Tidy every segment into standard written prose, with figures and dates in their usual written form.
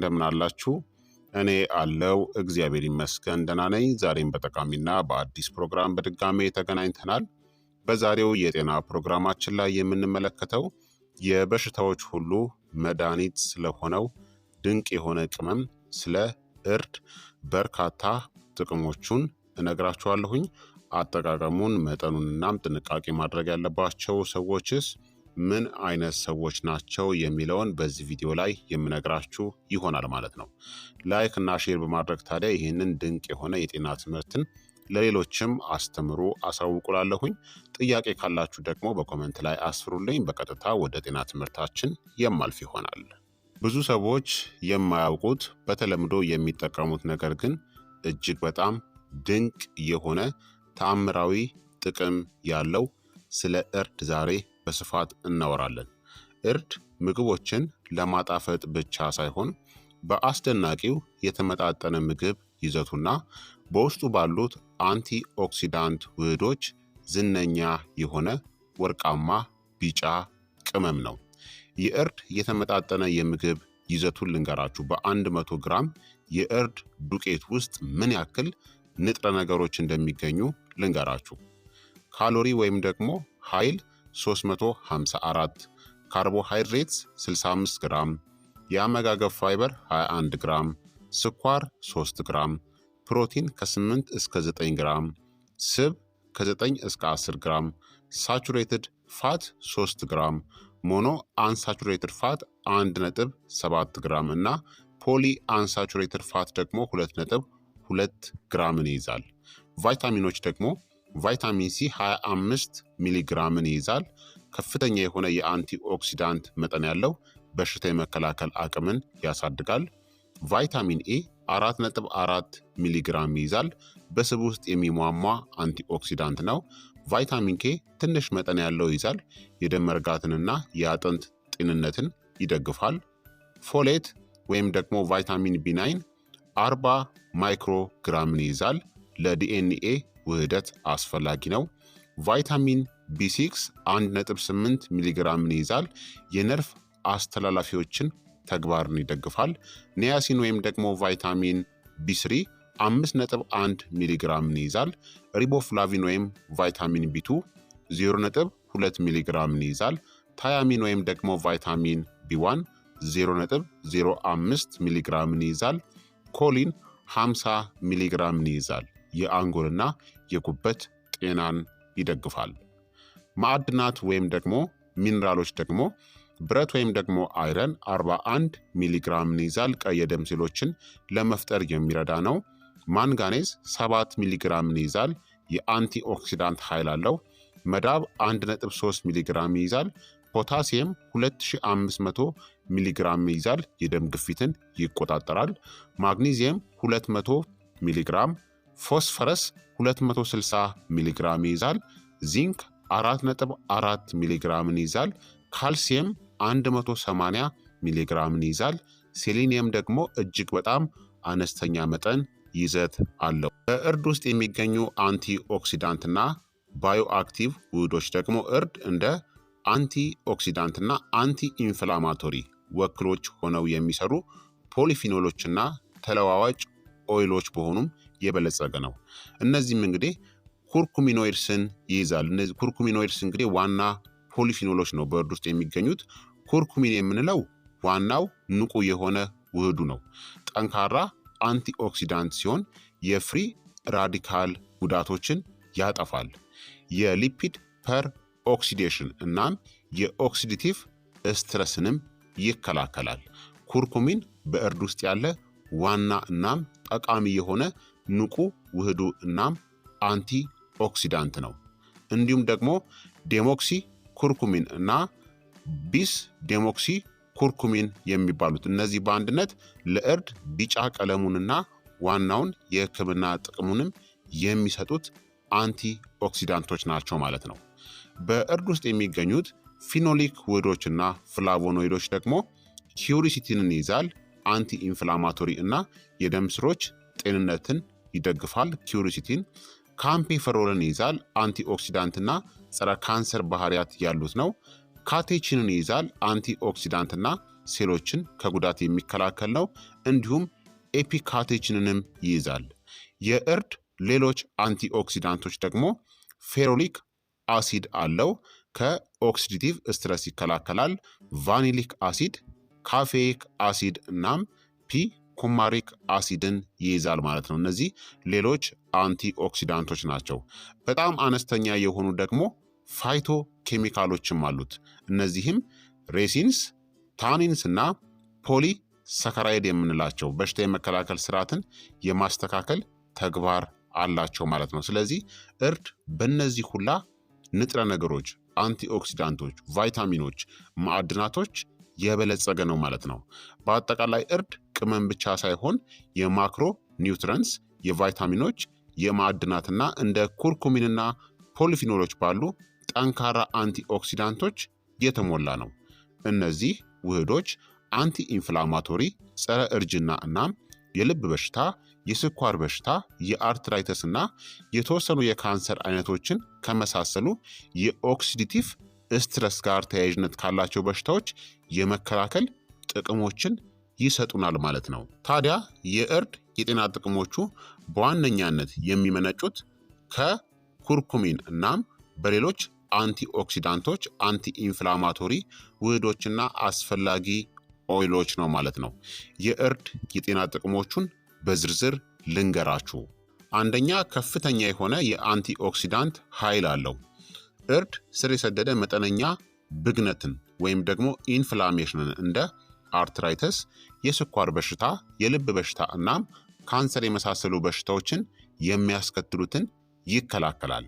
እንደምን አላችሁ? እኔ አለው እግዚአብሔር ይመስገን ደህና ነኝ። ዛሬም በጠቃሚና በአዲስ ፕሮግራም በድጋሜ ተገናኝተናል። በዛሬው የጤና ፕሮግራማችን ላይ የምንመለከተው የበሽታዎች ሁሉ መድኃኒት ስለሆነው ድንቅ የሆነ ቅመም ስለ እርድ በርካታ ጥቅሞቹን እነግራችኋለሁኝ። አጠቃቀሙን፣ መጠኑንናም ጥንቃቄ ማድረግ ያለባቸው ሰዎችስ ምን አይነት ሰዎች ናቸው የሚለውን በዚህ ቪዲዮ ላይ የምነግራችሁ ይሆናል ማለት ነው። ላይክ እና ሼር በማድረግ ታዲያ ይህንን ድንቅ የሆነ የጤና ትምህርትን ለሌሎችም አስተምሩ አሳውቁላለሁኝ። ጥያቄ ካላችሁ ደግሞ በኮመንት ላይ አስፍሩልኝ። በቀጥታ ወደ ጤና ትምህርታችን የማልፍ ይሆናል። ብዙ ሰዎች የማያውቁት በተለምዶ የሚጠቀሙት ነገር ግን እጅግ በጣም ድንቅ የሆነ ተአምራዊ ጥቅም ያለው ስለ እርድ ዛሬ በስፋት እናወራለን። እርድ ምግቦችን ለማጣፈጥ ብቻ ሳይሆን በአስደናቂው የተመጣጠነ ምግብ ይዘቱና በውስጡ ባሉት አንቲ ኦክሲዳንት ውህዶች ዝነኛ የሆነ ወርቃማ ቢጫ ቅመም ነው። የእርድ የተመጣጠነ የምግብ ይዘቱን ልንገራችሁ። በ100 ግራም የእርድ ዱቄት ውስጥ ምን ያክል ንጥረ ነገሮች እንደሚገኙ ልንገራችሁ። ካሎሪ ወይም ደግሞ ኃይል 354፣ ካርቦሃይድሬትስ 65 ግራም፣ የአመጋገብ ፋይበር 21 ግራም፣ ስኳር 3 ግራም፣ ፕሮቲን ከ8 እስከ 9 ግራም፣ ስብ ከ9 እስከ 10 ግራም፣ ሳቹሬትድ ፋት 3 ግራም፣ ሞኖ አንሳቹሬትድ ፋት 1.7 ግራም እና ፖሊ አንሳቹሬትድ ፋት ደግሞ 2.2 ግራምን ይይዛል። ቫይታሚኖች ደግሞ ቫይታሚን ሲ 25 ሚሊግራምን ይይዛል። ከፍተኛ የሆነ የአንቲ ኦክሲዳንት መጠን ያለው በሽታ የመከላከል አቅምን ያሳድጋል። ቫይታሚን ኤ 4.4 ሚሊግራም ይይዛል። በስብ ውስጥ የሚሟሟ አንቲ ኦክሲዳንት ነው። ቫይታሚን ኬ ትንሽ መጠን ያለው ይይዛል። የደም መርጋትንና የአጥንት ጤንነትን ይደግፋል። ፎሌት ወይም ደግሞ ቫይታሚን ቢ9 40 ማይክሮግራምን ይይዛል። ለዲኤንኤ ውህደት አስፈላጊ ነው። ቫይታሚን ቢ6 1.8 ሚሊግራምን ይይዛል። የነርቭ አስተላላፊዎችን ተግባርን ይደግፋል። ኒያሲን ወይም ደግሞ ቫይታሚን ቢ3 5.1 ሚሊግራምን ይይዛል። ሪቦፍላቪን ወይም ቫይታሚን ቢ2 0.2 ሚሊግራምን ይይዛል። ታያሚን ወይም ደግሞ ቫይታሚን ቢ1 0.05 ሚሊግራምን ይይዛል። ኮሊን 50 ሚሊግራምን ይይዛል። የአንጎልና የጉበት ጤናን ይደግፋል። ማዕድናት ወይም ደግሞ ሚኒራሎች ደግሞ ብረት ወይም ደግሞ አይረን 41 ሚሊግራምን ይይዛል። ቀይ የደም ሴሎችን ለመፍጠር የሚረዳ ነው። ማንጋኔዝ 7 ሚሊግራምን ይይዛል። የአንቲ ኦክሲዳንት ኃይል አለው። መዳብ 1.3 ሚሊግራም ይይዛል። ፖታሲየም 2500 ሚሊግራም ይይዛል። የደም ግፊትን ይቆጣጠራል። ማግኒዚየም 200 ሚሊግራም፣ ፎስፈረስ 260 ሚሊግራም ይይዛል። ዚንክ 4.4 ሚሊግራምን ይይዛል። ካልሲየም 180 ሚሊግራምን ይይዛል። ሴሊኒየም ደግሞ እጅግ በጣም አነስተኛ መጠን ይዘት አለው። በእርድ ውስጥ የሚገኙ አንቲ ኦክሲዳንትና ባዮ አክቲቭ ውህዶች ደግሞ እርድ እንደ አንቲ ኦክሲዳንትና አንቲ ኢንፍላማቶሪ ወክሎች ሆነው የሚሰሩ ፖሊፊኖሎችና ተለዋዋጭ ኦይሎች በሆኑም የበለጸገ ነው። እነዚህም እንግዲህ ኩርኩሚኖይድስን ይይዛል። እነዚህ ኩርኩሚኖይድስ እንግዲህ ዋና ፖሊፊኖሎች ነው በእርድ ውስጥ የሚገኙት። ኩርኩሚን የምንለው ዋናው ንቁ የሆነ ውህዱ ነው። ጠንካራ አንቲኦክሲዳንት ሲሆን የፍሪ ራዲካል ጉዳቶችን ያጠፋል። የሊፒድ ፐር ኦክሲዴሽን እናም የኦክሲዲቲቭ ስትረስንም ይከላከላል። ኩርኩሚን በእርድ ውስጥ ያለ ዋና እናም ጠቃሚ የሆነ ንቁ ውህዱ እናም አንቲ ኦክሲዳንት ነው። እንዲሁም ደግሞ ዴሞክሲ ኩርኩሚን እና ቢስ ዴሞክሲ ኩርኩሚን የሚባሉት እነዚህ በአንድነት ለእርድ ቢጫ ቀለሙንና ዋናውን የሕክምና ጥቅሙንም የሚሰጡት አንቲ ኦክሲዳንቶች ናቸው ማለት ነው። በእርድ ውስጥ የሚገኙት ፊኖሊክ ውህዶችና ፍላቮኖይዶች ደግሞ ኪውሪሲቲንን ይይዛል። አንቲ ኢንፍላማቶሪ እና የደም ስሮች ጤንነትን ይደግፋል። ኪውሪሲቲን ካምፔፈሮልን ይይዛል። አንቲ ኦክሲዳንትና ጸረ ካንሰር ባህሪያት ያሉት ነው። ካቴቺንን ይይዛል። አንቲ ኦክሲዳንትና ሴሎችን ከጉዳት የሚከላከል ነው። እንዲሁም ኤፒካቴችንንም ይይዛል። የእርድ ሌሎች አንቲኦክሲዳንቶች ደግሞ ፌሮሊክ አሲድ አለው፣ ከኦክሲዲቲቭ ስትረስ ይከላከላል። ቫኒሊክ አሲድ፣ ካፌይክ አሲድ እናም ኩማሪክ አሲድን ይይዛል ማለት ነው። እነዚህ ሌሎች አንቲኦክሲዳንቶች ናቸው። በጣም አነስተኛ የሆኑ ደግሞ ፋይቶ ኬሚካሎችም አሉት። እነዚህም ሬሲንስ፣ ታኒንስ እና ፖሊ ሰከራይድ የምንላቸው በሽታ የመከላከል ስርዓትን የማስተካከል ተግባር አላቸው ማለት ነው። ስለዚህ እርድ በእነዚህ ሁላ ንጥረ ነገሮች፣ አንቲኦክሲዳንቶች፣ ቫይታሚኖች፣ ማዕድናቶች የበለጸገ ነው ማለት ነው። በአጠቃላይ እርድ ቅመም ብቻ ሳይሆን የማክሮ ኒውትረንስ፣ የቫይታሚኖች፣ የማዕድናትና እንደ ኩርኩሚንና ፖሊፊኖሎች ባሉ ጠንካራ አንቲኦክሲዳንቶች የተሞላ ነው። እነዚህ ውህዶች አንቲ ኢንፍላማቶሪ፣ ጸረ እርጅና እናም የልብ በሽታ፣ የስኳር በሽታ፣ የአርትራይተስ እና የተወሰኑ የካንሰር አይነቶችን ከመሳሰሉ የኦክሲዲቲቭ ስትረስ ጋር ተያያዥነት ካላቸው በሽታዎች የመከላከል ጥቅሞችን ይሰጡናል ማለት ነው። ታዲያ የእርድ የጤና ጥቅሞቹ በዋነኛነት የሚመነጩት ከኩርኩሚን እናም በሌሎች አንቲኦክሲዳንቶች፣ አንቲ ኢንፍላማቶሪ ውህዶችና አስፈላጊ ኦይሎች ነው ማለት ነው። የእርድ የጤና ጥቅሞቹን በዝርዝር ልንገራችሁ። አንደኛ፣ ከፍተኛ የሆነ የአንቲኦክሲዳንት ኃይል አለው። እርድ ስር የሰደደ መጠነኛ ብግነትን ወይም ደግሞ ኢንፍላሜሽንን እንደ አርትራይተስ፣ የስኳር በሽታ፣ የልብ በሽታ እናም ካንሰር የመሳሰሉ በሽታዎችን የሚያስከትሉትን ይከላከላል።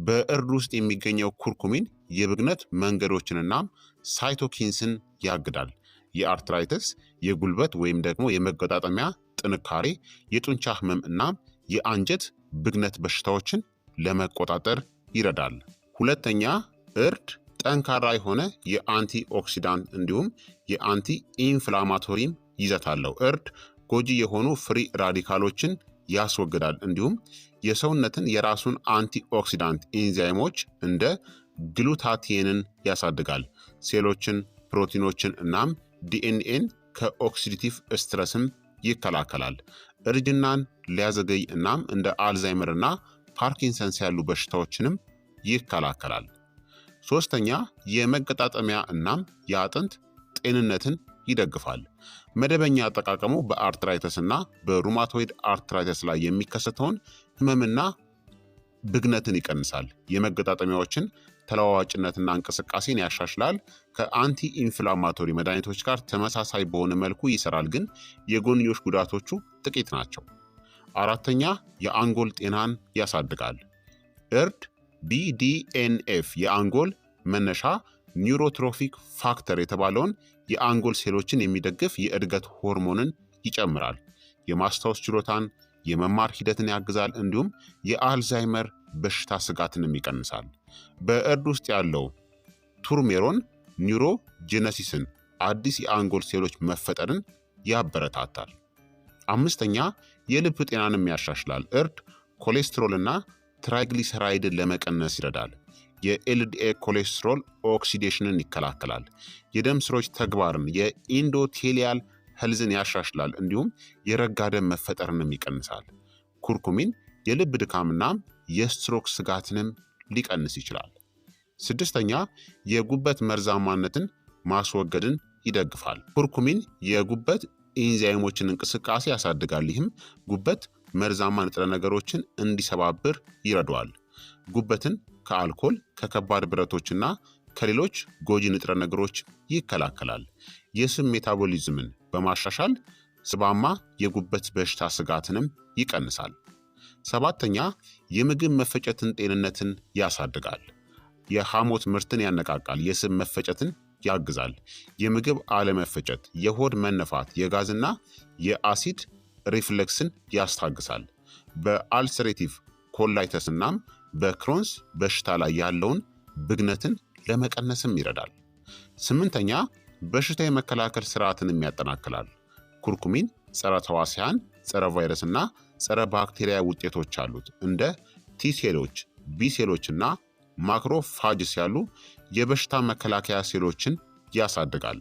በእርድ ውስጥ የሚገኘው ኩርኩሚን የብግነት መንገዶችንና ሳይቶኪንስን ያግዳል። የአርትራይተስ፣ የጉልበት ወይም ደግሞ የመገጣጠሚያ ጥንካሬ፣ የጡንቻ ህመም እና የአንጀት ብግነት በሽታዎችን ለመቆጣጠር ይረዳል። ሁለተኛ፣ እርድ ጠንካራ የሆነ የአንቲ ኦክሲዳንት እንዲሁም የአንቲ ኢንፍላማቶሪም ይዘት አለው። እርድ ጎጂ የሆኑ ፍሪ ራዲካሎችን ያስወግዳል። እንዲሁም የሰውነትን የራሱን አንቲ ኦክሲዳንት ኢንዛይሞች እንደ ግሉታቲየንን ያሳድጋል። ሴሎችን፣ ፕሮቲኖችን እናም ዲኤንኤን ከኦክሲዲቲቭ ስትረስም ይከላከላል። እርጅናን ሊያዘገይ እናም እንደ አልዛይመር እና ፓርኪንሰንስ ያሉ በሽታዎችንም ይከላከላል። ሶስተኛ፣ የመገጣጠሚያ እናም የአጥንት ጤንነትን ይደግፋል። መደበኛ አጠቃቀሙ በአርትራይተስ እና በሩማቶይድ አርትራይተስ ላይ የሚከሰተውን ህመምና ብግነትን ይቀንሳል። የመገጣጠሚያዎችን ተለዋዋጭነትና እንቅስቃሴን ያሻሽላል። ከአንቲ ኢንፍላማቶሪ መድኃኒቶች ጋር ተመሳሳይ በሆነ መልኩ ይሰራል፣ ግን የጎንዮሽ ጉዳቶቹ ጥቂት ናቸው። አራተኛ፣ የአንጎል ጤናን ያሳድጋል። እርድ BDNF የአንጎል መነሻ ኒውሮትሮፊክ ፋክተር የተባለውን የአንጎል ሴሎችን የሚደግፍ የእድገት ሆርሞንን ይጨምራል። የማስታወስ ችሎታን፣ የመማር ሂደትን ያግዛል። እንዲሁም የአልዛይመር በሽታ ስጋትንም ይቀንሳል። በእርድ ውስጥ ያለው ቱርሜሮን ኒውሮጄነሲስን፣ አዲስ የአንጎል ሴሎች መፈጠርን ያበረታታል። አምስተኛ፣ የልብ ጤናንም ያሻሽላል። እርድ ኮሌስትሮልና ትራይግሊሰራይድን ለመቀነስ ይረዳል። የኤልዲኤ ኮሌስትሮል ኦክሲዴሽንን ይከላከላል። የደም ስሮች ተግባርን፣ የኢንዶቴሊያል ሄልዝን ያሻሽላል። እንዲሁም የረጋ ደም መፈጠርንም ይቀንሳል። ኩርኩሚን የልብ ድካምና የስትሮክ ስጋትንም ሊቀንስ ይችላል። ስድስተኛ፣ የጉበት መርዛማነትን ማስወገድን ይደግፋል። ኩርኩሚን የጉበት ኢንዛይሞችን እንቅስቃሴ ያሳድጋል። ይህም ጉበት መርዛማ ንጥረ ነገሮችን እንዲሰባብር ይረዳዋል። ጉበትን ከአልኮል፣ ከከባድ ብረቶችና ከሌሎች ጎጂ ንጥረ ነገሮች ይከላከላል። የስብ ሜታቦሊዝምን በማሻሻል ስባማ የጉበት በሽታ ስጋትንም ይቀንሳል። ሰባተኛ፣ የምግብ መፈጨትን ጤንነትን ያሳድጋል። የሐሞት ምርትን ያነቃቃል። የስብ መፈጨትን ያግዛል። የምግብ አለመፈጨት፣ የሆድ መነፋት፣ የጋዝና የአሲድ ሪፍሌክስን ያስታግሳል። በአልሰሬቲቭ ኮላይተስ እናም በክሮንስ በሽታ ላይ ያለውን ብግነትን ለመቀነስም ይረዳል። ስምንተኛ፣ በሽታ የመከላከል ስርዓትንም ያጠናክላል። ኩርኩሚን ጸረ ተዋሲያን፣ ጸረ ቫይረስ እና ጸረ ባክቴሪያ ውጤቶች አሉት። እንደ ቲሴሎች፣ ቢሴሎች እና ማክሮፋጅስ ያሉ የበሽታ መከላከያ ሴሎችን ያሳድጋል።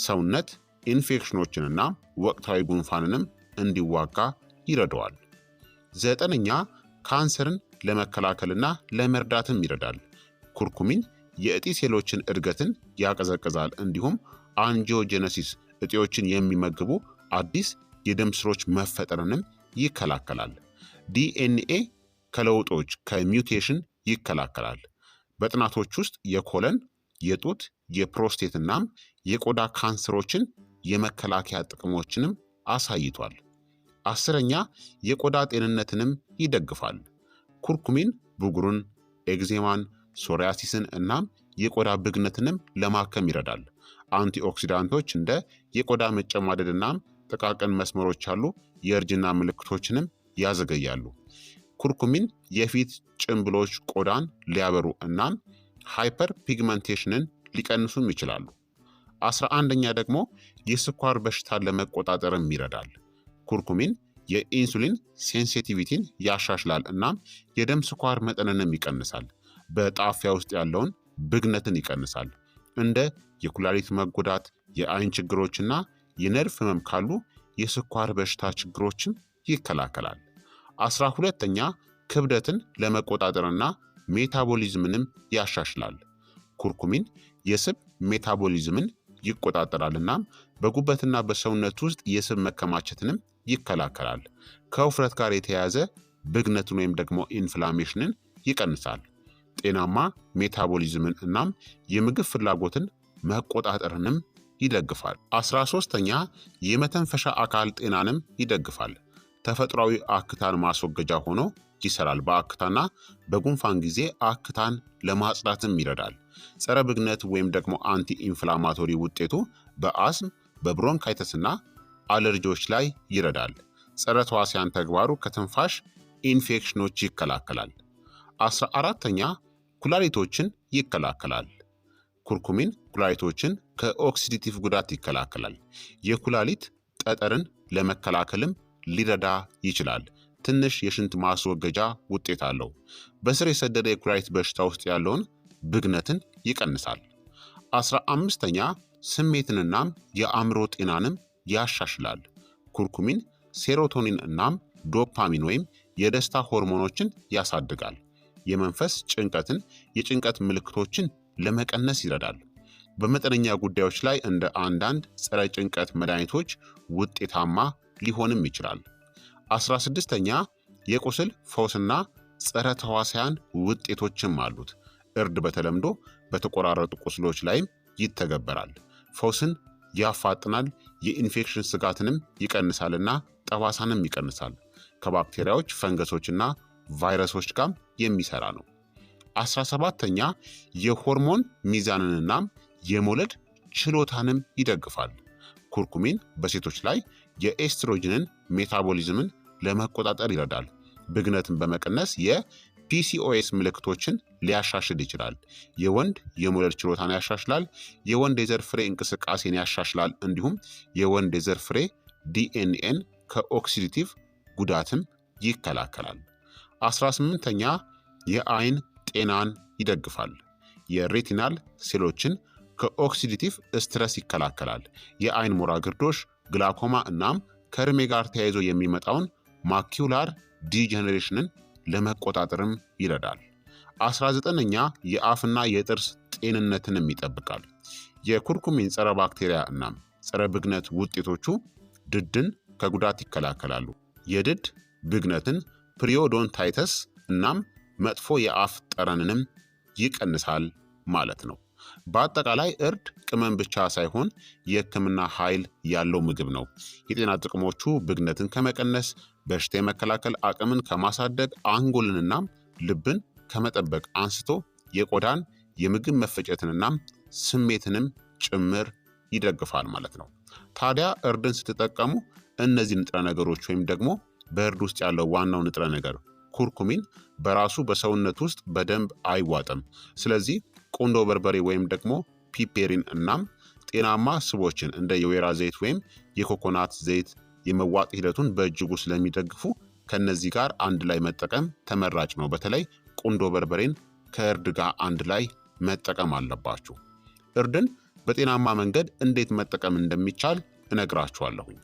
ሰውነት ኢንፌክሽኖችንና ወቅታዊ ጉንፋንንም እንዲዋጋ ይረዳዋል። 9ኛ ካንሰርን ለመከላከልና ለመርዳትም ይረዳል። ኩርኩሚን የእጢ ሴሎችን እድገትን ያቀዘቅዛል፣ እንዲሁም አንጂዮጀነሲስ እጢዎችን የሚመግቡ አዲስ የደም ስሮች መፈጠርንም ይከላከላል። ዲኤንኤ ከለውጦች ከሚውቴሽን ይከላከላል። በጥናቶች ውስጥ የኮለን፣ የጡት፣ የፕሮስቴት እናም የቆዳ ካንሰሮችን የመከላከያ ጥቅሞችንም አሳይቷል። 10ኛ የቆዳ ጤንነትንም ይደግፋል። ኩርኩሚን ብጉርን፣ ኤግዜማን፣ ሶሪያሲስን እናም የቆዳ ብግነትንም ለማከም ይረዳል። አንቲኦክሲዳንቶች እንደ የቆዳ መጨማደድ እናም ጥቃቅን መስመሮች ያሉ የእርጅና ምልክቶችንም ያዘገያሉ። ኩርኩሚን የፊት ጭንብሎች ቆዳን ሊያበሩ እናም ሃይፐር ፒግመንቴሽንን ሊቀንሱም ይችላሉ። 11ኛ ደግሞ የስኳር በሽታን ለመቆጣጠርም ይረዳል። ኩርኩሚን የኢንሱሊን ሴንሲቲቪቲን ያሻሽላል እናም የደም ስኳር መጠንንም ይቀንሳል። በጣፊያ ውስጥ ያለውን ብግነትን ይቀንሳል። እንደ የኩላሊት መጎዳት፣ የአይን ችግሮችና የነርቭ ህመም ካሉ የስኳር በሽታ ችግሮችን ይከላከላል። 12ኛ ክብደትን ለመቆጣጠርና ሜታቦሊዝምንም ያሻሽላል። ኩርኩሚን የስብ ሜታቦሊዝምን ይቆጣጠራል እናም በጉበትና በሰውነት ውስጥ የስብ መከማቸትንም ይከላከላል። ከውፍረት ጋር የተያያዘ ብግነትን ወይም ደግሞ ኢንፍላሜሽንን ይቀንሳል። ጤናማ ሜታቦሊዝምን እናም የምግብ ፍላጎትን መቆጣጠርንም ይደግፋል። 13ኛ የመተንፈሻ አካል ጤናንም ይደግፋል። ተፈጥሯዊ አክታን ማስወገጃ ሆኖ ይሰራል። በአክታና በጉንፋን ጊዜ አክታን ለማጽዳትም ይረዳል። ጸረ ብግነት ወይም ደግሞ አንቲ ኢንፍላማቶሪ ውጤቱ በአስም በብሮንካይተስና አለርጂዎች ላይ ይረዳል። ጸረ ተዋሲያን ተግባሩ ከትንፋሽ ኢንፌክሽኖች ይከላከላል። 14ኛ ኩላሊቶችን ይከላከላል። ኩርኩሚን ኩላሊቶችን ከኦክሲዲቲቭ ጉዳት ይከላከላል። የኩላሊት ጠጠርን ለመከላከልም ሊረዳ ይችላል። ትንሽ የሽንት ማስወገጃ ውጤት አለው። በስር የሰደደ የኩላሊት በሽታ ውስጥ ያለውን ብግነትን ይቀንሳል። 15ኛ ስሜትንናም የአእምሮ ጤናንም ያሻሽላል። ኩርኩሚን ሴሮቶኒን እናም ዶፓሚን ወይም የደስታ ሆርሞኖችን ያሳድጋል። የመንፈስ ጭንቀትን፣ የጭንቀት ምልክቶችን ለመቀነስ ይረዳል። በመጠነኛ ጉዳዮች ላይ እንደ አንዳንድ ጸረ ጭንቀት መድኃኒቶች ውጤታማ ሊሆንም ይችላል። 16ኛ የቁስል ፈውስና ጸረ ተዋሲያን ውጤቶችም አሉት። እርድ በተለምዶ በተቆራረጡ ቁስሎች ላይም ይተገበራል። ፈውስን ያፋጥናል፣ የኢንፌክሽን ስጋትንም ይቀንሳልና ጠባሳንም ይቀንሳል። ከባክቴሪያዎች ፈንገሶችና ቫይረሶች ጋር የሚሰራ ነው። 17ኛ የሆርሞን ሚዛንንናም የመውለድ ችሎታንም ይደግፋል። ኩርኩሚን በሴቶች ላይ የኤስትሮጅንን ሜታቦሊዝምን ለመቆጣጠር ይረዳል። ብግነትን በመቀነስ የፒሲኦኤስ ምልክቶችን ሊያሻሽል ይችላል። የወንድ የመውለድ ችሎታን ያሻሽላል። የወንድ የዘር ፍሬ እንቅስቃሴን ያሻሽላል። እንዲሁም የወንድ የዘር ፍሬ ዲኤንኤን ከኦክሲዲቲቭ ጉዳትም ይከላከላል። 18ኛ የአይን ጤናን ይደግፋል። የሬቲናል ሴሎችን ከኦክሲዲቲቭ ስትረስ ይከላከላል። የአይን ሞራ ግርዶሽ፣ ግላኮማ እናም ከእድሜ ጋር ተያይዞ የሚመጣውን ማኪውላር ዲጀነሬሽንን ለመቆጣጠርም ይረዳል። 19ኛ የአፍና የጥርስ ጤንነትንም ይጠብቃል። የኩርኩሚን ጸረ ባክቴሪያ እናም ጸረ ብግነት ውጤቶቹ ድድን ከጉዳት ይከላከላሉ። የድድ ብግነትን፣ ፕሪዮዶንታይተስ እናም መጥፎ የአፍ ጠረንንም ይቀንሳል ማለት ነው። በአጠቃላይ እርድ ቅመም ብቻ ሳይሆን የሕክምና ኃይል ያለው ምግብ ነው። የጤና ጥቅሞቹ ብግነትን ከመቀነስ፣ በሽታ የመከላከል አቅምን ከማሳደግ፣ አንጎልንና ልብን ከመጠበቅ አንስቶ የቆዳን የምግብ መፈጨትንና ስሜትንም ጭምር ይደግፋል ማለት ነው። ታዲያ እርድን ስትጠቀሙ እነዚህ ንጥረ ነገሮች ወይም ደግሞ በእርድ ውስጥ ያለው ዋናው ንጥረ ነገር ኩርኩሚን በራሱ በሰውነት ውስጥ በደንብ አይዋጥም። ስለዚህ ቁንዶ በርበሬ ወይም ደግሞ ፒፔሪን እናም ጤናማ ስቦችን እንደ የወይራ ዘይት ወይም የኮኮናት ዘይት የመዋጥ ሂደቱን በእጅጉ ስለሚደግፉ ከነዚህ ጋር አንድ ላይ መጠቀም ተመራጭ ነው። በተለይ ቁንዶ በርበሬን ከእርድ ጋር አንድ ላይ መጠቀም አለባችሁ። እርድን በጤናማ መንገድ እንዴት መጠቀም እንደሚቻል እነግራችኋለሁኝ።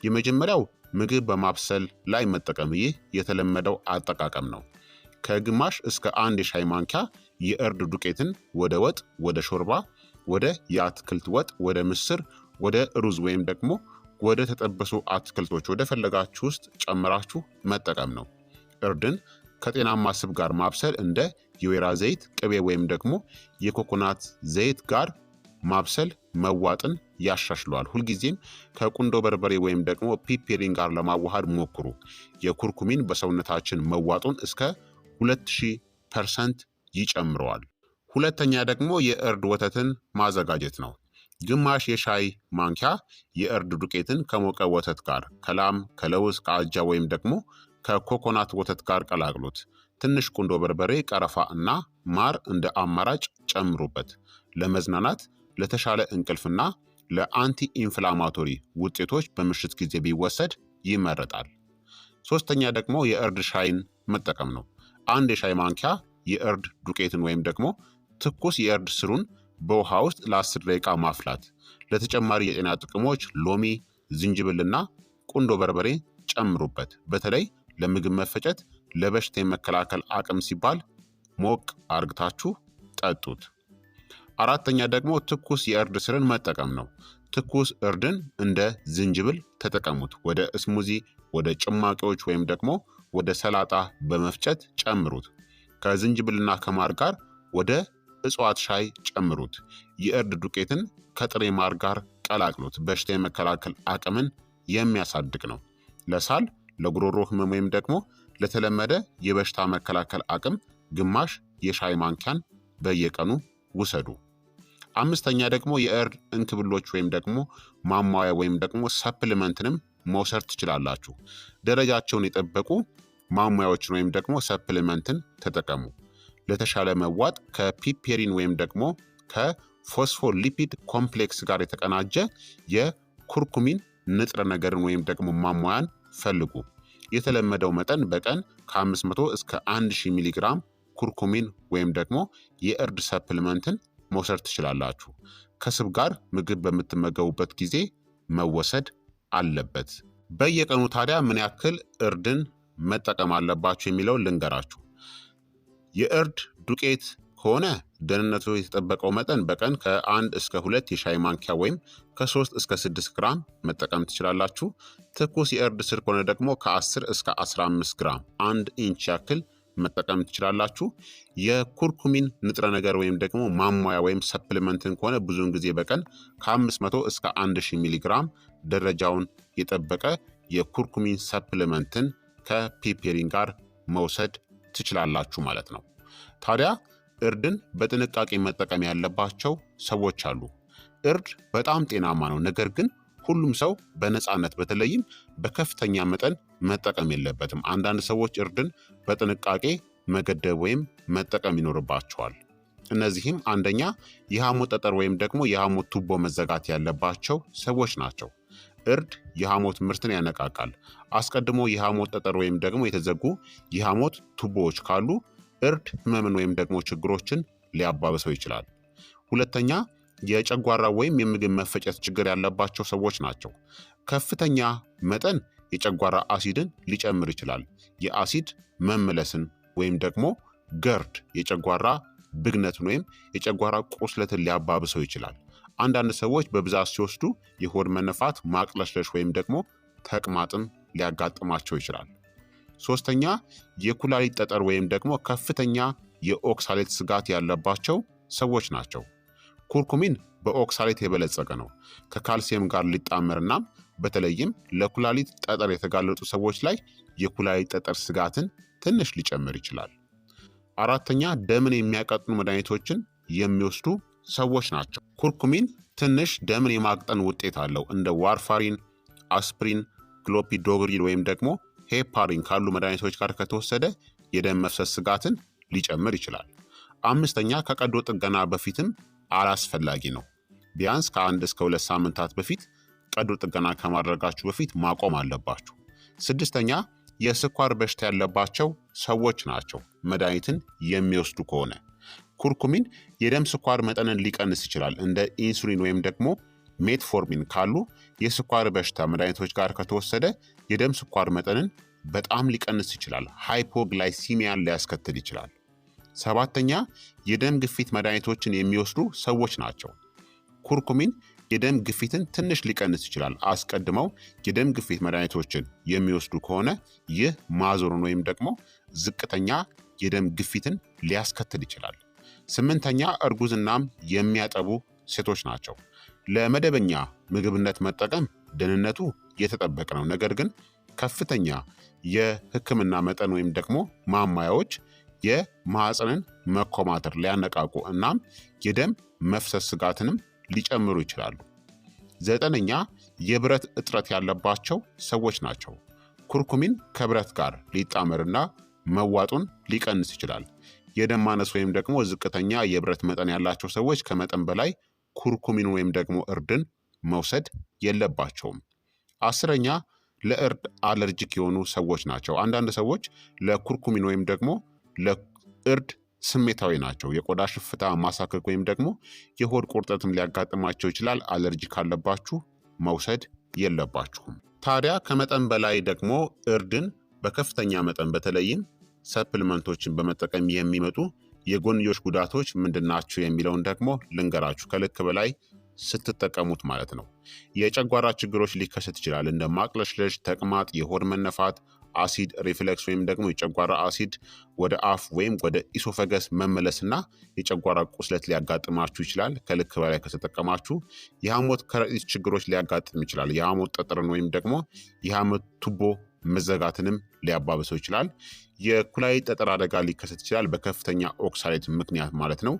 የመጀመሪያው ምግብ በማብሰል ላይ መጠቀም። ይህ የተለመደው አጠቃቀም ነው። ከግማሽ እስከ አንድ የሻይ ማንኪያ የእርድ ዱቄትን ወደ ወጥ፣ ወደ ሾርባ፣ ወደ የአትክልት ወጥ፣ ወደ ምስር፣ ወደ ሩዝ ወይም ደግሞ ወደ ተጠበሱ አትክልቶች ወደ ፈለጋችሁ ውስጥ ጨምራችሁ መጠቀም ነው። እርድን ከጤናማ ስብ ጋር ማብሰል እንደ የወይራ ዘይት፣ ቅቤ ወይም ደግሞ የኮኮናት ዘይት ጋር ማብሰል መዋጥን ያሻሽለዋል። ሁልጊዜም ከቁንዶ በርበሬ ወይም ደግሞ ፒፔሪን ጋር ለማዋሃድ ሞክሩ። የኩርኩሚን በሰውነታችን መዋጡን እስከ 2000% ይጨምረዋል። ሁለተኛ ደግሞ የእርድ ወተትን ማዘጋጀት ነው። ግማሽ የሻይ ማንኪያ የእርድ ዱቄትን ከሞቀ ወተት ጋር ከላም፣ ከለውዝ፣ ከአጃ ወይም ደግሞ ከኮኮናት ወተት ጋር ቀላቅሉት። ትንሽ ቁንዶ በርበሬ፣ ቀረፋ እና ማር እንደ አማራጭ ጨምሩበት። ለመዝናናት፣ ለተሻለ እንቅልፍና ለአንቲ ኢንፍላማቶሪ ውጤቶች በምሽት ጊዜ ቢወሰድ ይመረጣል። ሶስተኛ ደግሞ የእርድ ሻይን መጠቀም ነው። አንድ የሻይ ማንኪያ የእርድ ዱቄትን ወይም ደግሞ ትኩስ የእርድ ስሩን በውሃ ውስጥ ለ10 ደቂቃ ማፍላት። ለተጨማሪ የጤና ጥቅሞች ሎሚ፣ ዝንጅብልና ቁንዶ በርበሬ ጨምሩበት። በተለይ ለምግብ መፈጨት፣ ለበሽታ የመከላከል አቅም ሲባል ሞቅ አርግታችሁ ጠጡት። አራተኛ ደግሞ ትኩስ የእርድ ስርን መጠቀም ነው። ትኩስ እርድን እንደ ዝንጅብል ተጠቀሙት። ወደ እስሙዚ፣ ወደ ጭማቂዎች ወይም ደግሞ ወደ ሰላጣ በመፍጨት ጨምሩት። ከዝንጅብልና ከማር ጋር ወደ እጽዋት ሻይ ጨምሩት። የእርድ ዱቄትን ከጥሬ ማር ጋር ቀላቅሉት። በሽታ የመከላከል አቅምን የሚያሳድግ ነው። ለሳል፣ ለጉሮሮ ህመም ወይም ደግሞ ለተለመደ የበሽታ መከላከል አቅም ግማሽ የሻይ ማንኪያን በየቀኑ ውሰዱ። አምስተኛ ደግሞ የእርድ እንክብሎች ወይም ደግሞ ማሟያ ወይም ደግሞ ሰፕሊመንትንም መውሰድ ትችላላችሁ። ደረጃቸውን የጠበቁ ማሟያዎችን ወይም ደግሞ ሰፕሊመንትን ተጠቀሙ። ለተሻለ መዋጥ ከፒፔሪን ወይም ደግሞ ከፎስፎሊፒድ ኮምፕሌክስ ጋር የተቀናጀ የኩርኩሚን ንጥረ ነገርን ወይም ደግሞ ማሟያን ፈልጉ። የተለመደው መጠን በቀን ከ500 እስከ 1000 ሚሊግራም ኩርኩሚን ወይም ደግሞ የእርድ ሰፕሊመንትን መውሰድ ትችላላችሁ። ከስብ ጋር ምግብ በምትመገቡበት ጊዜ መወሰድ አለበት። በየቀኑ ታዲያ ምን ያክል እርድን መጠቀም አለባችሁ የሚለውን ልንገራችሁ። የእርድ ዱቄት ከሆነ ደህንነቱ የተጠበቀው መጠን በቀን ከ1 እስከ 2 የሻይ ማንኪያ ወይም ከ3 እስከ 6 ግራም መጠቀም ትችላላችሁ። ትኩስ የእርድ ስር ከሆነ ደግሞ ከ10 እስከ 15 ግራም 1 ኢንች ያክል መጠቀም ትችላላችሁ። የኩርኩሚን ንጥረ ነገር ወይም ደግሞ ማሟያ ወይም ሰፕሊመንትን ከሆነ ብዙውን ጊዜ በቀን ከ500 እስከ 1000 ሚሊግራም ደረጃውን የጠበቀ የኩርኩሚን ሰፕሊመንትን ከፒፔሪን ጋር መውሰድ ትችላላችሁ ማለት ነው። ታዲያ እርድን በጥንቃቄ መጠቀም ያለባቸው ሰዎች አሉ። እርድ በጣም ጤናማ ነው፣ ነገር ግን ሁሉም ሰው በነፃነት በተለይም በከፍተኛ መጠን መጠቀም የለበትም። አንዳንድ ሰዎች እርድን በጥንቃቄ መገደብ ወይም መጠቀም ይኖርባቸዋል። እነዚህም አንደኛ የሐሞት ጠጠር ወይም ደግሞ የሐሞት ቱቦ መዘጋት ያለባቸው ሰዎች ናቸው። እርድ የሐሞት ምርትን ያነቃቃል። አስቀድሞ የሐሞት ጠጠር ወይም ደግሞ የተዘጉ የሐሞት ቱቦዎች ካሉ እርድ ህመምን ወይም ደግሞ ችግሮችን ሊያባብሰው ይችላል። ሁለተኛ የጨጓራ ወይም የምግብ መፈጨት ችግር ያለባቸው ሰዎች ናቸው። ከፍተኛ መጠን የጨጓራ አሲድን ሊጨምር ይችላል። የአሲድ መመለስን ወይም ደግሞ ገርድ የጨጓራ ብግነትን ወይም የጨጓራ ቁስለትን ሊያባብሰው ይችላል። አንዳንድ ሰዎች በብዛት ሲወስዱ የሆድ መነፋት፣ ማቅለሽለሽ ወይም ደግሞ ተቅማጥም ሊያጋጥማቸው ይችላል። ሶስተኛ የኩላሊት ጠጠር ወይም ደግሞ ከፍተኛ የኦክሳሌት ስጋት ያለባቸው ሰዎች ናቸው። ኩርኩሚን በኦክሳሌት የበለጸገ ነው። ከካልሲየም ጋር ሊጣመርና በተለይም ለኩላሊት ጠጠር የተጋለጡ ሰዎች ላይ የኩላሊት ጠጠር ስጋትን ትንሽ ሊጨምር ይችላል። አራተኛ ደምን የሚያቀጥኑ መድኃኒቶችን የሚወስዱ ሰዎች ናቸው። ኩርኩሚን ትንሽ ደምን የማቅጠን ውጤት አለው። እንደ ዋርፋሪን፣ አስፕሪን፣ ክሎፒዶግሪል ወይም ደግሞ ሄፓሪን ካሉ መድኃኒቶች ጋር ከተወሰደ የደም መፍሰስ ስጋትን ሊጨምር ይችላል። አምስተኛ ከቀዶ ጥገና በፊትም አላስፈላጊ ነው። ቢያንስ ከ1 እስከ 2 ሳምንታት በፊት ቀዶ ጥገና ከማድረጋችሁ በፊት ማቆም አለባችሁ። ስድስተኛ የስኳር በሽታ ያለባቸው ሰዎች ናቸው። መድኃኒትን የሚወስዱ ከሆነ ኩርኩሚን የደም ስኳር መጠንን ሊቀንስ ይችላል። እንደ ኢንሱሊን ወይም ደግሞ ሜትፎርሚን ካሉ የስኳር በሽታ መድኃኒቶች ጋር ከተወሰደ የደም ስኳር መጠንን በጣም ሊቀንስ ይችላል። ሃይፖግላይሲሚያን ሊያስከትል ይችላል። ሰባተኛ የደም ግፊት መድኃኒቶችን የሚወስዱ ሰዎች ናቸው። ኩርኩሚን የደም ግፊትን ትንሽ ሊቀንስ ይችላል። አስቀድመው የደም ግፊት መድኃኒቶችን የሚወስዱ ከሆነ ይህ ማዞርን ወይም ደግሞ ዝቅተኛ የደም ግፊትን ሊያስከትል ይችላል። ስምንተኛ እርጉዝናም የሚያጠቡ ሴቶች ናቸው። ለመደበኛ ምግብነት መጠቀም ደህንነቱ የተጠበቀ ነው። ነገር ግን ከፍተኛ የሕክምና መጠን ወይም ደግሞ ማማያዎች የማህፀንን መኮማተር ሊያነቃቁ እናም የደም መፍሰስ ስጋትንም ሊጨምሩ ይችላሉ። ዘጠነኛ የብረት እጥረት ያለባቸው ሰዎች ናቸው። ኩርኩሚን ከብረት ጋር ሊጣመርና መዋጡን ሊቀንስ ይችላል። የደም ማነስ ወይም ደግሞ ዝቅተኛ የብረት መጠን ያላቸው ሰዎች ከመጠን በላይ ኩርኩሚን ወይም ደግሞ እርድን መውሰድ የለባቸውም። አስረኛ ለእርድ አለርጂክ የሆኑ ሰዎች ናቸው። አንዳንድ ሰዎች ለኩርኩሚን ወይም ደግሞ ለእርድ ስሜታዊ ናቸው። የቆዳ ሽፍታ፣ ማሳከክ ወይም ደግሞ የሆድ ቁርጠትም ሊያጋጥማቸው ይችላል። አለርጂ ካለባችሁ መውሰድ የለባችሁም። ታዲያ ከመጠን በላይ ደግሞ እርድን በከፍተኛ መጠን በተለይም ሰፕልመንቶችን በመጠቀም የሚመጡ የጎንዮሽ ጉዳቶች ምንድናቸው የሚለውን ደግሞ ልንገራችሁ። ከልክ በላይ ስትጠቀሙት ማለት ነው። የጨጓራ ችግሮች ሊከሰት ይችላል። እንደ ማቅለሽለሽ፣ ተቅማጥ፣ የሆድ መነፋት፣ አሲድ ሪፍሌክስ ወይም ደግሞ የጨጓራ አሲድ ወደ አፍ ወይም ወደ ኢሶፈገስ መመለስና የጨጓራ ቁስለት ሊያጋጥማችሁ ይችላል። ከልክ በላይ ከተጠቀማችሁ የሐሞት ከረጢት ችግሮች ሊያጋጥም ይችላል። የሐሞት ጠጠርን ወይም ደግሞ የሐሞት ቱቦ መዘጋትንም ሊያባብሰው ይችላል። የኩላሊት ጠጠር አደጋ ሊከሰት ይችላል፣ በከፍተኛ ኦክሳሌት ምክንያት ማለት ነው።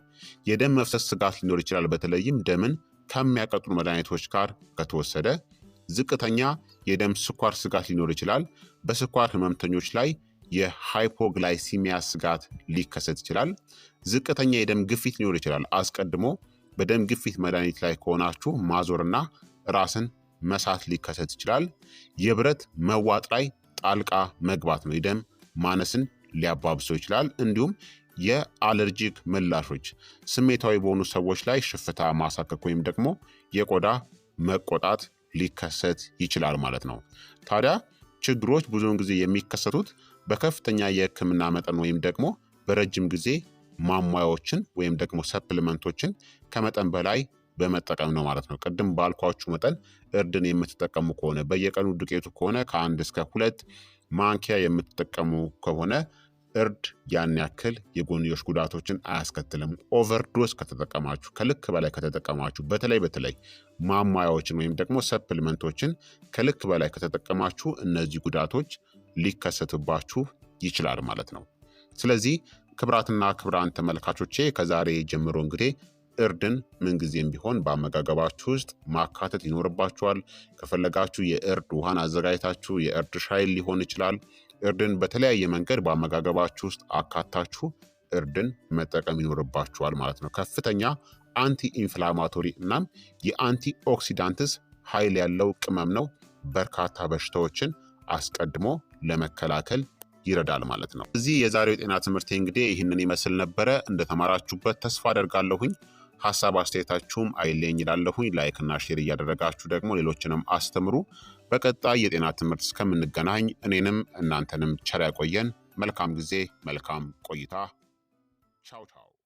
የደም መፍሰስ ስጋት ሊኖር ይችላል፣ በተለይም ደምን ከሚያቀጥሉ መድኃኒቶች ጋር ከተወሰደ። ዝቅተኛ የደም ስኳር ስጋት ሊኖር ይችላል። በስኳር ህመምተኞች ላይ የሃይፖግላይሲሚያ ስጋት ሊከሰት ይችላል። ዝቅተኛ የደም ግፊት ሊኖር ይችላል። አስቀድሞ በደም ግፊት መድኃኒት ላይ ከሆናችሁ ማዞርና ራስን መሳት ሊከሰት ይችላል። የብረት መዋጥ ላይ ጣልቃ መግባት ነው የደም ማነስን ሊያባብሰው ይችላል። እንዲሁም የአለርጂክ ምላሾች ስሜታዊ በሆኑ ሰዎች ላይ ሽፍታ፣ ማሳከክ ወይም ደግሞ የቆዳ መቆጣት ሊከሰት ይችላል ማለት ነው። ታዲያ ችግሮች ብዙውን ጊዜ የሚከሰቱት በከፍተኛ የህክምና መጠን ወይም ደግሞ በረጅም ጊዜ ማሟያዎችን ወይም ደግሞ ሰፕልመንቶችን ከመጠን በላይ በመጠቀም ነው ማለት ነው። ቅድም ባልኳችሁ መጠን እርድን የምትጠቀሙ ከሆነ በየቀኑ ዱቄቱ ከሆነ ከ1 እስከ 2 ማንኪያ የምትጠቀሙ ከሆነ እርድ ያን ያክል የጎንዮሽ ጉዳቶችን አያስከትልም። ኦቨርዶስ ከተጠቀማችሁ፣ ከልክ በላይ ከተጠቀማችሁ፣ በተለይ ማሟያዎችን ወይም ደግሞ ሰፕልመንቶችን ከልክ በላይ ከተጠቀማችሁ እነዚህ ጉዳቶች ሊከሰትባችሁ ይችላል ማለት ነው። ስለዚህ ክቡራትና ክቡራን ተመልካቾቼ ከዛሬ ጀምሮ እንግዲህ እርድን ምንጊዜም ቢሆን በአመጋገባችሁ ውስጥ ማካተት ይኖርባችኋል። ከፈለጋችሁ የእርድ ውሃን አዘጋጅታችሁ የእርድ ሻይ ሊሆን ይችላል። እርድን በተለያየ መንገድ በአመጋገባችሁ ውስጥ አካታችሁ እርድን መጠቀም ይኖርባችኋል ማለት ነው። ከፍተኛ አንቲ ኢንፍላማቶሪ እናም የአንቲ ኦክሲዳንትስ ኃይል ያለው ቅመም ነው። በርካታ በሽታዎችን አስቀድሞ ለመከላከል ይረዳል ማለት ነው። እዚህ የዛሬው የጤና ትምህርት እንግዲህ ይህንን ይመስል ነበረ። እንደተማራችሁበት ተስፋ አደርጋለሁኝ። ሀሳብ አስተያየታችሁም አይለኝ ይላለሁኝ። ላይክ እና ሼር እያደረጋችሁ ደግሞ ሌሎችንም አስተምሩ። በቀጣይ የጤና ትምህርት እስከምንገናኝ እኔንም እናንተንም ቸር ያቆየን። መልካም ጊዜ፣ መልካም ቆይታ። ቻው ቻው።